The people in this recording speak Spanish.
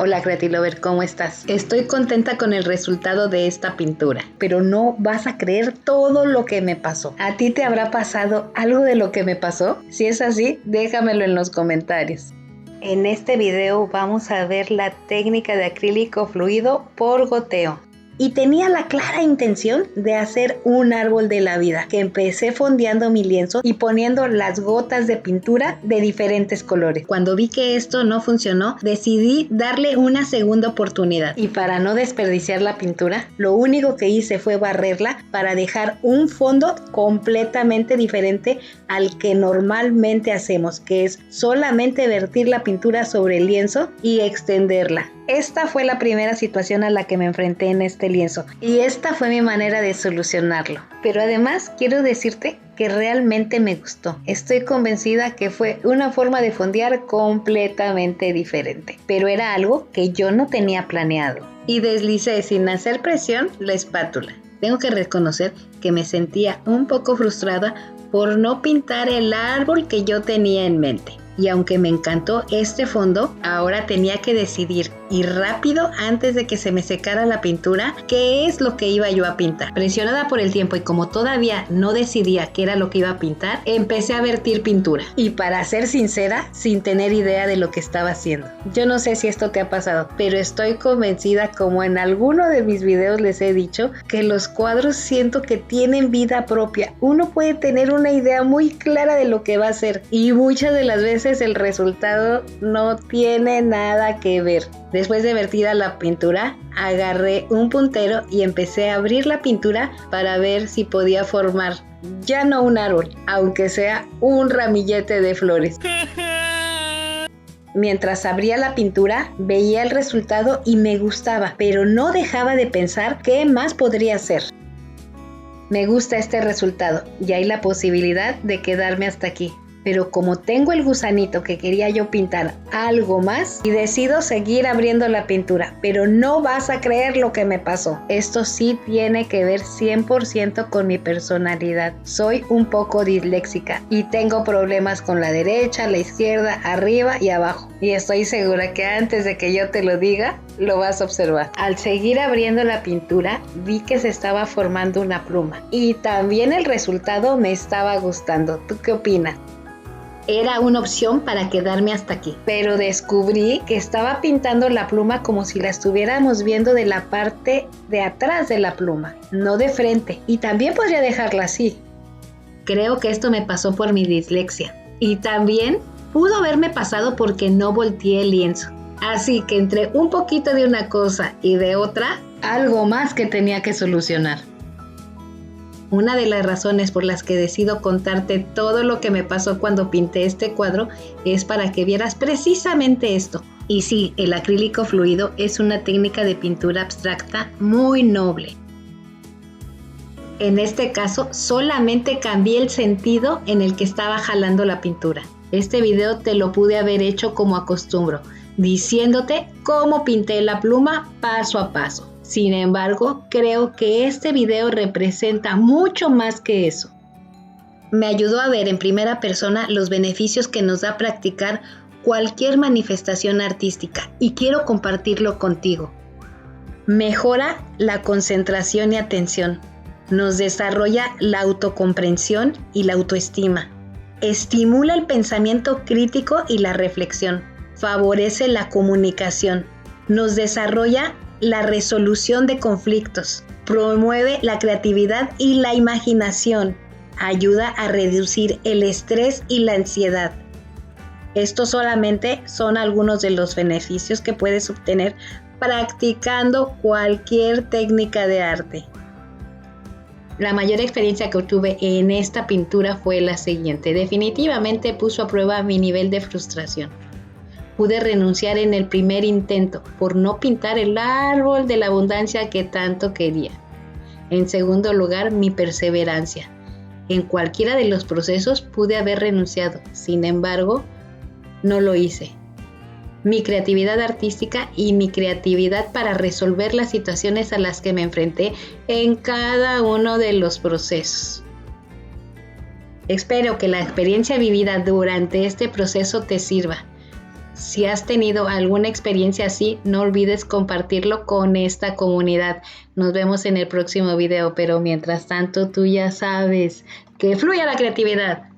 Hola Creatilover, ¿cómo estás? Estoy contenta con el resultado de esta pintura, pero no vas a creer todo lo que me pasó. ¿A ti te habrá pasado algo de lo que me pasó? Si es así, déjamelo en los comentarios. En este video vamos a ver la técnica de acrílico fluido por goteo. Y tenía la clara intención de hacer un árbol de la vida, que empecé fondeando mi lienzo y poniendo las gotas de pintura de diferentes colores. Cuando vi que esto no funcionó, decidí darle una segunda oportunidad. Y para no desperdiciar la pintura, lo único que hice fue barrerla para dejar un fondo completamente diferente al que normalmente hacemos, que es solamente vertir la pintura sobre el lienzo y extenderla. Esta fue la primera situación a la que me enfrenté en este lienzo y esta fue mi manera de solucionarlo. Pero además quiero decirte que realmente me gustó. Estoy convencida que fue una forma de fondear completamente diferente, pero era algo que yo no tenía planeado. Y deslicé sin hacer presión la espátula. Tengo que reconocer que me sentía un poco frustrada por no pintar el árbol que yo tenía en mente. Y aunque me encantó este fondo, ahora tenía que decidir y rápido antes de que se me secara la pintura qué es lo que iba yo a pintar. Presionada por el tiempo y como todavía no decidía qué era lo que iba a pintar, empecé a vertir pintura. Y para ser sincera, sin tener idea de lo que estaba haciendo. Yo no sé si esto te ha pasado, pero estoy convencida, como en alguno de mis videos les he dicho, que los cuadros siento que tienen vida propia. Uno puede tener una idea muy clara de lo que va a hacer y muchas de las veces el resultado no tiene nada que ver. Después de vertida la pintura, agarré un puntero y empecé a abrir la pintura para ver si podía formar ya no un árbol, aunque sea un ramillete de flores. Mientras abría la pintura, veía el resultado y me gustaba, pero no dejaba de pensar qué más podría hacer. Me gusta este resultado y hay la posibilidad de quedarme hasta aquí. Pero como tengo el gusanito que quería yo pintar algo más, y decido seguir abriendo la pintura, pero no vas a creer lo que me pasó. Esto sí tiene que ver 100% con mi personalidad. Soy un poco disléxica y tengo problemas con la derecha, la izquierda, arriba y abajo. Y estoy segura que antes de que yo te lo diga, lo vas a observar. Al seguir abriendo la pintura, vi que se estaba formando una pluma. Y también el resultado me estaba gustando. ¿Tú qué opinas? Era una opción para quedarme hasta aquí, pero descubrí que estaba pintando la pluma como si la estuviéramos viendo de la parte de atrás de la pluma, no de frente, y también podría dejarla así. Creo que esto me pasó por mi dislexia, y también pudo haberme pasado porque no volteé el lienzo. Así que entre un poquito de una cosa y de otra, algo más que tenía que solucionar. Una de las razones por las que decido contarte todo lo que me pasó cuando pinté este cuadro es para que vieras precisamente esto. Y sí, el acrílico fluido es una técnica de pintura abstracta muy noble. En este caso, solamente cambié el sentido en el que estaba jalando la pintura. Este video te lo pude haber hecho como acostumbro, diciéndote cómo pinté la pluma paso a paso. Sin embargo, creo que este video representa mucho más que eso. Me ayudó a ver en primera persona los beneficios que nos da practicar cualquier manifestación artística y quiero compartirlo contigo. Mejora la concentración y atención. Nos desarrolla la autocomprensión y la autoestima. Estimula el pensamiento crítico y la reflexión. Favorece la comunicación. Nos desarrolla la resolución de conflictos, promueve la creatividad y la imaginación, ayuda a reducir el estrés y la ansiedad. Estos solamente son algunos de los beneficios que puedes obtener practicando cualquier técnica de arte. La mayor experiencia que obtuve en esta pintura fue la siguiente. Definitivamente puso a prueba mi nivel de frustración. Pude renunciar en el primer intento por no pintar el árbol de la abundancia que tanto quería. En segundo lugar, mi perseverancia. En cualquiera de los procesos pude haber renunciado, sin embargo, no lo hice. Mi creatividad artística y mi creatividad para resolver las situaciones a las que me enfrenté en cada uno de los procesos. Espero que la experiencia vivida durante este proceso te sirva. Si has tenido alguna experiencia así, no olvides compartirlo con esta comunidad. Nos vemos en el próximo video, pero mientras tanto tú ya sabes que fluya la creatividad.